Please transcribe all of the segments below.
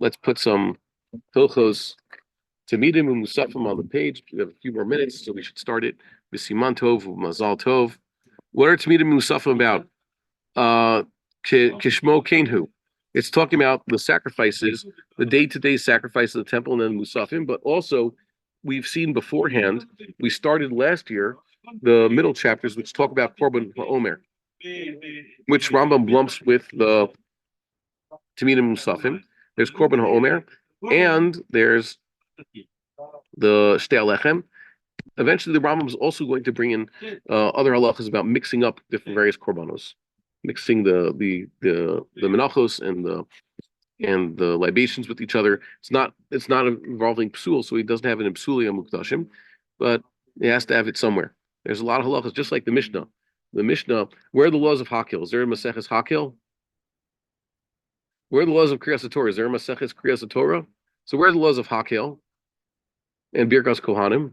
let's put some Hilchos Temidin UMusafin on the page. We have a few more minutes, so we should start it. B'siman Tov, Mazal Tov. What are Temidin UMusafin about? Kishmo Kenhu. It's talking about the sacrifices, the day-to-day sacrifice of the temple and then Musafim, but also we've seen beforehand, we started last year, the middle chapters, which talk about Korban Omer, which Rambam lumps with the Temidin Musafim. There's Korban Omer, and there's the Shtei Alechem. Eventually, the Rambam is also going to bring in other halachas about mixing up different various korbanos, mixing the menachos and the libations with each other. It's not involving psul, so he doesn't have an psuli mukdashim, but he has to have it somewhere. There's a lot of halachas, just like the Mishneh. The Mishnah, where are the laws of Hakil? Is there a Maseches Hakil? Where are the laws of Kriyas Torah? Is there a Maseches Kriyas Torah? So where are the laws of Hakil and Birkas Kohanim?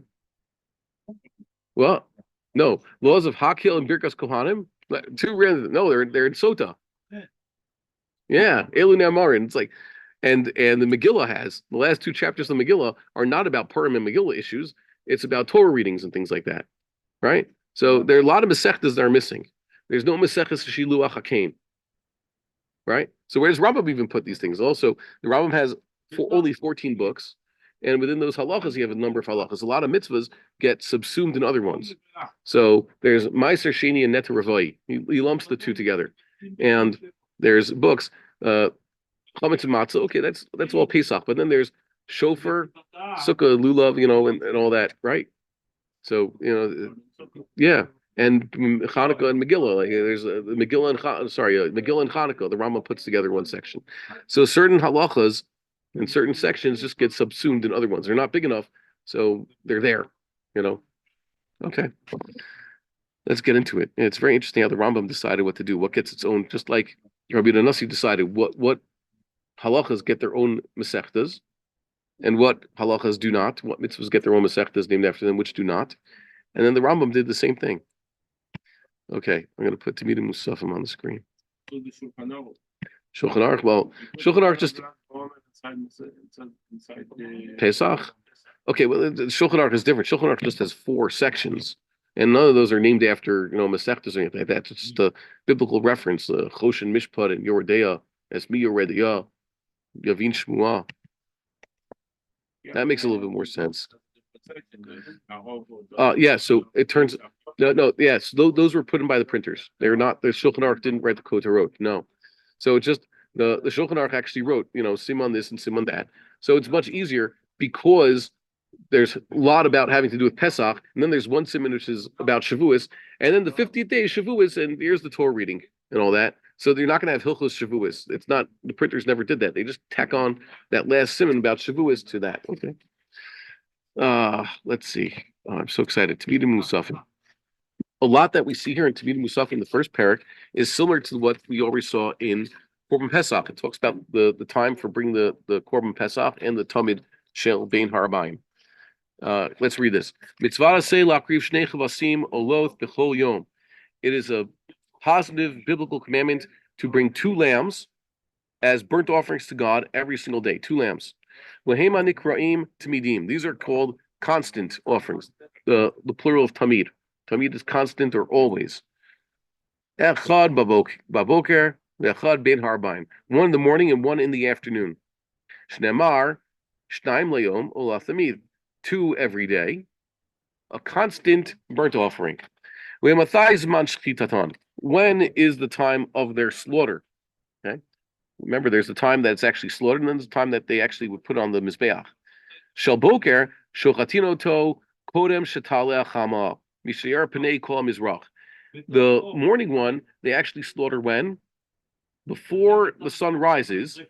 Well, no, laws of Hakil and Birkas Kohanim. Two random. No, they're in Sota. Yeah, Elu Namarin. It's like, and the Megillah has the last two chapters of the Megillah are not about Purim and Megillah issues. It's about Torah readings and things like that, right? So there are a lot of Masechtas that are missing. There's no Maseches Shilo HaKain, right? So where does Rambam even put these things? Also, the Rambam has only 14 books, and within those halachas, you have a number of halachas. A lot of mitzvahs get subsumed in other ones. So there's Meiser Sheni and Neta Ravai. He lumps the two together, and there's books. Chametz and Matzah. Okay, that's all Pesach. But then there's Shofar, Sukkah, Lulav, and all that, right? So yeah. And Hanukkah and Megillah, like there's Megillah and Megillah and Hanukkah. The Rambam puts together one section. So certain halachas and certain sections just get subsumed in other ones. They're not big enough, so they're there. Okay, let's get into it. And it's very interesting how the Rambam decided what to do. What gets its own, just like Rabbi Nasi decided what halachas get their own mesechtas, and what halachas do not. What mitzvahs get their own mesechtas named after them, which do not. And then the Rambam did the same thing. Okay, I'm going to put Temidin UMusafin on the screen. Shulchan Aruch. Well, Shulchan Aruch just Pesach. Okay, well, the Shulchan Aruch is different. Shulchan Aruch just has 4 sections, and none of those are named after Masechtas or anything like that. It's just a biblical reference. Choshen Mishpat and Yoredeah, Esmi Yoredeah, Yavin Shmuah. That makes a little bit more sense. Yeah. So it turns no. Yes, those were put in by the printers. They're not. The Shulchan Aruch didn't write the Kotorot. No. So it's just the Shulchan Aruch actually wrote, Simon this and Simon that. So it's much easier because there's a lot about having to do with Pesach, and then there's one simon which is about Shavuos, and then the 50th day is Shavuos, and here's the Torah reading and all that. So they're not going to have Hilchos Shavuos. It's not, the printers never did that. They just tack on that last simon about Shavuos to that. Okay. Let's see. Oh, I'm so excited. Temidin UMusafin. A lot that we see here in Temidin UMusafin, the first parak, is similar to what we already saw in Korban Pesach. It talks about the time for bringing the Korban Pesach and the Tamid Shel Bein Harabayim. Let's read this. Mitzvah say lakriv shnei chavasim oloth b'chol yom. It is a positive biblical commandment to bring 2 lambs as burnt offerings to God every single day. 2 lambs. Wehema nikraim tamidim. These are called constant offerings. The plural of tamid. Tamid is constant or always. Echad baboker, echad bein harbaim. 1 in the morning and 1 in the afternoon. Shnemar, shnaim layom ola tamid. 2 every day. A constant burnt offering. When is the time of their slaughter? Okay. Remember, there's the time that's actually slaughtered, and then there's the time that they actually would put on the mizbeach. Shel boker shochatino to kodem shetale achama mishayer panei kol mizrach. The morning one they actually slaughter when? Before the sun rises.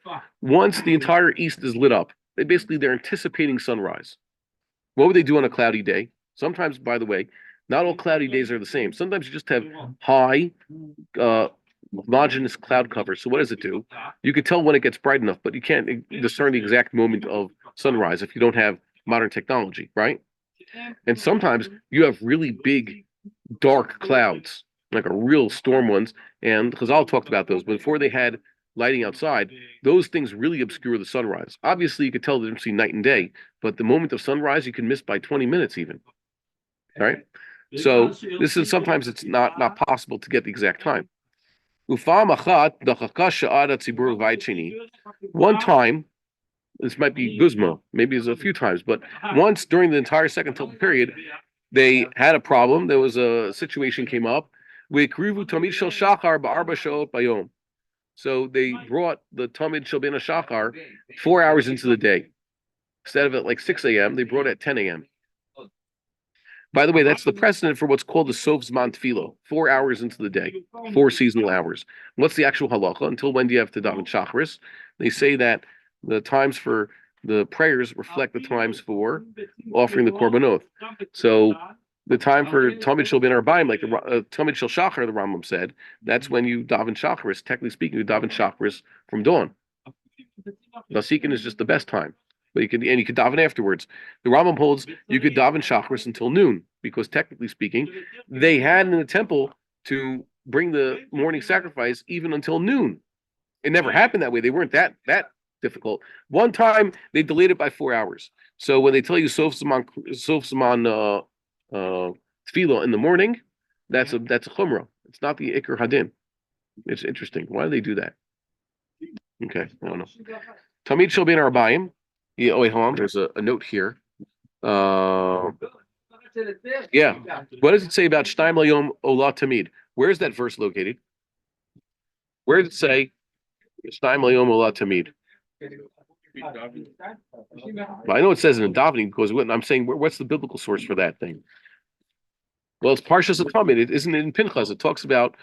Once the entire east is lit up, they're anticipating sunrise. What would they do on a cloudy day? Sometimes, by the way, not all cloudy days are the same. Sometimes you just have high homogeneous cloud cover. So what does it do? You can tell when it gets bright enough, but you can't discern the exact moment of sunrise if you don't have modern technology, right? And sometimes you have really big, dark clouds, like a real storm ones. And Chazal talked about those. Before they had lighting outside, those things really obscure the sunrise. Obviously, you could tell the difference between night and day, but the moment of sunrise you can miss by 20 minutes even. All right. So this is sometimes it's not possible to get the exact time. One time, this might be Guzma, maybe it's a few times, but once during the entire second temple period, they had a problem. There was a situation came up. So they brought the Tamid Shel Ben Shachar 4 hours into the day. Instead of at like 6 a.m., they brought it at 10 a.m. By the way, that's the precedent for what's called the Sof Zman Tefillah, 4 hours into the day, 4 seasonal hours. What's the actual halacha? Until when do you have to daven shacharis? They say that the times for the prayers reflect the times for offering the korbanot. So the time for Tamid Shel Ben Arbaim, like the Tamid Shel Shachar, the Rambam said, that's when you daven shacharis. Technically speaking, you daven shacharis from dawn. Vasikin is just the best time. But you could daven afterwards. The Rambam holds you could daven shacharis until noon, because technically speaking, they had in the temple to bring the morning sacrifice even until noon. It never happened that way. They weren't that difficult. One time they delayed it by 4 hours. So when they tell you Sof Zman Tefillah in the morning, that's a chumrah. It's not the Iker Hadin. It's interesting. Why do they do that? Okay, I don't know. Tamid Shel Ben Arbaim. Yeah, oh wait, hold on. There's a note here. Yeah. What does it say about Shtaim Layom Olah Tamid? Where is that verse located? Where does it say Shtaim Layom Olah Tamid? Well, I know it says in the davening because I'm saying what's the biblical source for that thing? Well, it's Parshas Tamid. It isn't in Pinchas. It talks about,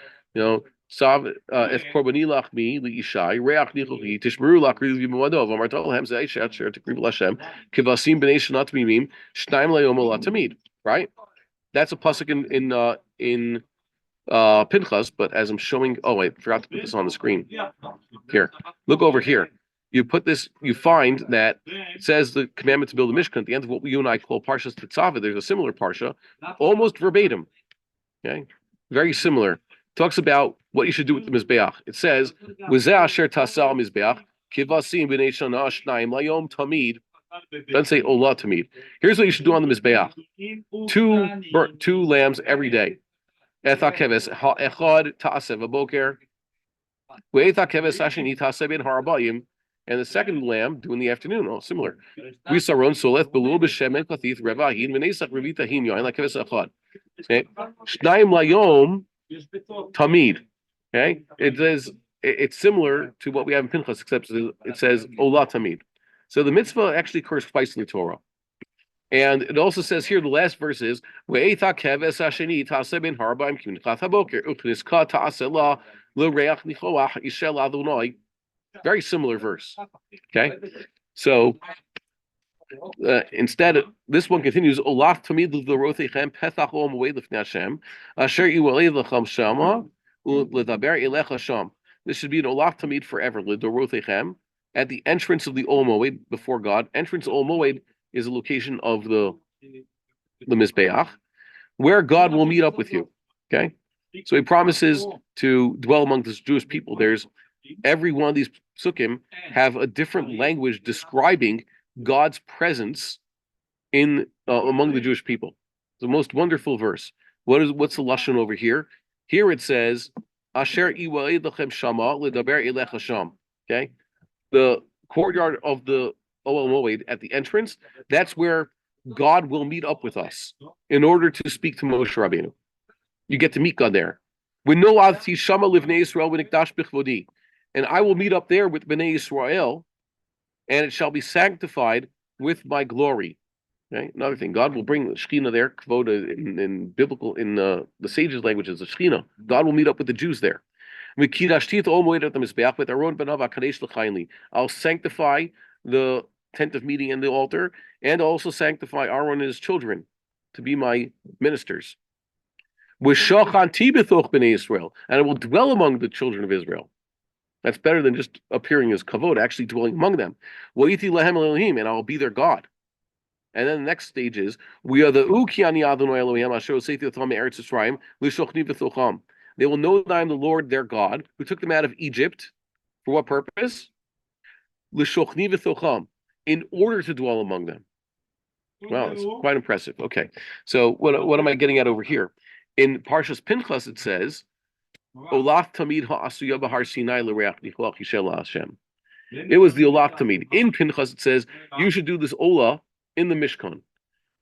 Sav if korbani lachmi liishai reach nichochi tishmeru lachri v'madov amartal hem zeishat sher tikriv lashem kivasim b'nei shnat mimim shnaim layom olah tamid. Right? That's a pasuk in Pinchas. But as I'm showing, I forgot to put this on the screen. Here, look over here. You put this. You find that it says the commandment to build a mishkan at the end of what you and I call Parshas Tetzaveh. There's a similar parsha, almost verbatim. Okay, very similar. Talks about what you should do with the mizbeach. It says, "V'zeh asher tasal mizbeach kivasim b'nei shana shnayim layom tamid." Doesn't say olah tamid. Here's what you should do on the mizbeach: two lambs every day. Etha keves echad ta'aseh v'boker, ve'etha keves hasheni ta'aseh ben harabayim, and the second lamb do in the afternoon. Oh, similar. Visaron soleth belul b'shemen kathith revahin v'neisach revitahin yoin like keves echad. Okay, shnayim layom Tamid. Okay, it's similar to what we have in Pinchas, except it says Olah Tamid. So the mitzvah actually occurs twice in the Torah, and it also says here the last verse is Ve'etha keves hasheni ta'aseh ben harabayim kimnichat haboker uchniska ta'aseh la l'reach nichoach ishel adonai. Very similar verse. Okay, so. Instead, this one continues. Olaf tamid l'dorotechem petach ol moed lifnei Hashem asher yiwalei lechem shama u'ledaber elecha sham. This should be an olaf tamid forever. L'dorotechem at the entrance of the ol moed before God. Entrance ol moed is a location of the mizbeach where God will meet up with you. Okay, so He promises to dwell among the Jewish people. There's every one of these psukim have a different language describing God's presence in among the Jewish people. It's the most wonderful verse. What's the lashon over here? Here it says, "Asher iwalei lechem shama ledaber elecha sham." Okay, the courtyard of the Ohel Moed at the entrance. That's where God will meet up with us in order to speak to Moshe Rabbeinu. You get to meet God there. We know avti shama livnei Yisrael v'nikdash b'chvodi, and I will meet up there with Bnei Yisrael, and it shall be sanctified with my glory. Okay? Another thing, God will bring the Shekhinah there, kvod in biblical, in the sages' languages, the Shekhinah. God will meet up with the Jews there. I'll sanctify the tent of meeting and the altar, and also sanctify Aaron and his children to be my ministers. And I will dwell among the children of Israel. That's better than just appearing as kavod, actually dwelling among them. And I will be their God. And then the next stage is, we are the They will know that I am the Lord their God, who took them out of Egypt For what purpose? L'shochni v'thocham, in order to dwell among them. Wow, it's quite impressive. Okay, so what am I getting at over here? In Parshas Pinchas, it says, "Olaf tamid ha'asuya b'har Sinai l'reach nichloach yishel Hashem." It was the Olaf tamid. In Pinchas, it says you should do this Olah in the Mishkan.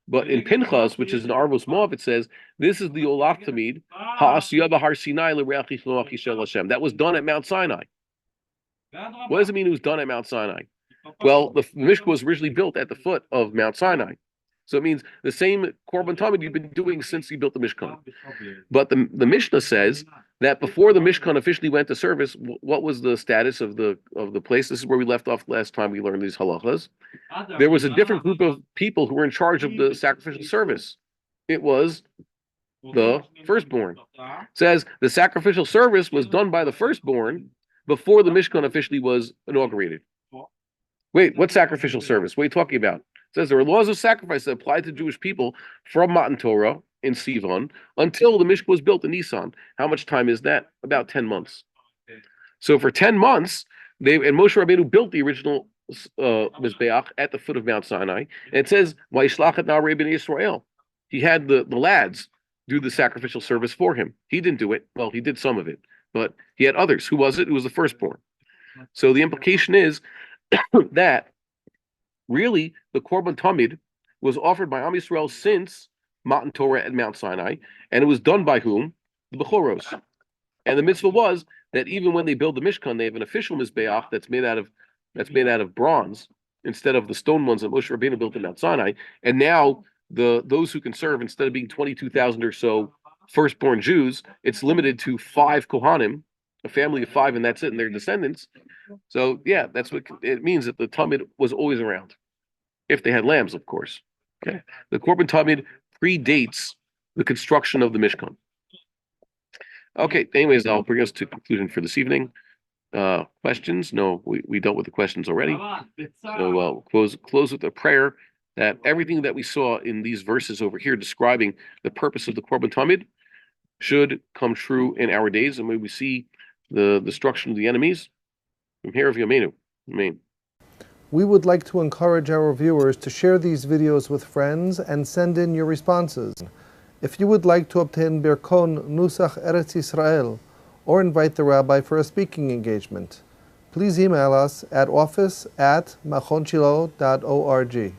But in Pinchas, which is an Arvos Moav, it says this is the Olaf tamid ha'asuya b'har Sinai l'reach nichloach yishel Hashem. That was done at Mount Sinai. What does it mean it was done at Mount Sinai? Well, the Mishkan was originally built at the foot of Mount Sinai. So it means the same Korban Tamid you've been doing since you built the Mishkan. But the Mishneh says that before the Mishkan officially went to service, what was the status of the place? This is where we left off last time we learned these halachas. There was a different group of people who were in charge of the sacrificial service. It was the firstborn. It says the sacrificial service was done by the firstborn before the Mishkan officially was inaugurated. Wait, what sacrificial service? What are you talking about? It says there were laws of sacrifice that applied to Jewish people from Matan Torah in Sivan until the Mishkan was built in Nisan. How much time is that? About 10 months. So for 10 months, and Moshe Rabbeinu built the original Mizbeach at the foot of Mount Sinai. And it says, Vayishlachet na'arei b'nei Yisrael. He had the lads do the sacrificial service for him. He didn't do it. Well, he did some of it. But he had others. Who was it? It was the firstborn. So the implication is that really the Korban Tamid was offered by Am Yisrael since Matan Torah at Mount Sinai, and it was done by whom? The Bechoros. And the mitzvah was that even when they build the Mishkan, they have an official Mizbeach that's made out of bronze instead of the stone ones that Moshe Rabbeinu built at Mount Sinai. And now those who can serve, instead of being 22,000 or so firstborn Jews, it's limited to 5 Kohanim, a family of 5, and that's it, and their descendants. So yeah, that's what it means, that the Tamid was always around, if they had lambs, of course. Okay, the Korban Tamid predates the construction of the Mishkan. Okay, anyways, I'll bring us to conclusion for this evening. Questions? No, we dealt with the questions already. So close with a prayer that everything that we saw in these verses over here describing the purpose of the Korban Tamid should come true in our days, and when we see the destruction of the enemies from here of Yameinu. Amen. We would like to encourage our viewers to share these videos with friends and send in your responses. If you would like to obtain Birkon Nusach Eretz Yisrael or invite the rabbi for a speaking engagement, please email us at office@machonshilo.org.